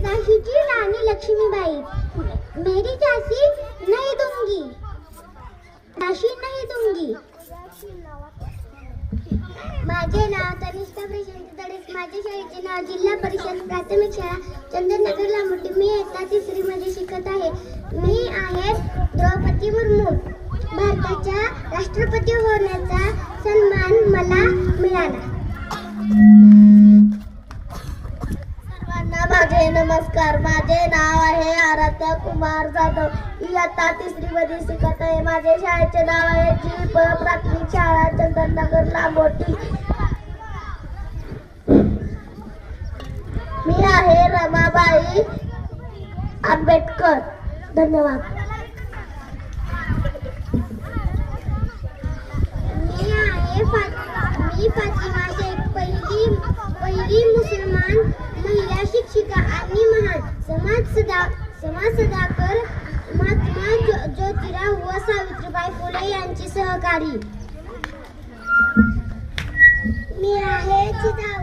झाशीची राणी लक्ष्मीबाई. मेरी झाशी नहीं दूंगी, झाशी नहीं दूंगी. माझे नाव तनिष्का प्रशांत तडस. माझ्या शाळेचे नाव जिल्हा परिषद प्राथमिक शाळा चंदननगर लांबोटी. मी इयत्ता 3री मध्ये शिकत आहे. मी आहे द्रौपदी मुर्मू. भारताच्या राष्ट्रपती होण्याचा सन्मान मला मिळाला. सर्वांना माझे नमस्कार. माझे नाव आहे आराध्या कुमार जाधव. इयत्ता 3री मध्ये शिकत आहे. माझ्या शाळेचे नाव आहे जी प्राथमिक शाळा चंदननगर लांबोटी. मी आहे रमाबाई आंबेडकर. धन्यवाद. मी फातिमा शेख, पहिली मुसलमान महिला शिक्षिका आणि महान समाजसुधारक महात्मा ज्योतिराव व सावित्रीबाई फुले यांची सहकारी. मी आहे जिजाऊ.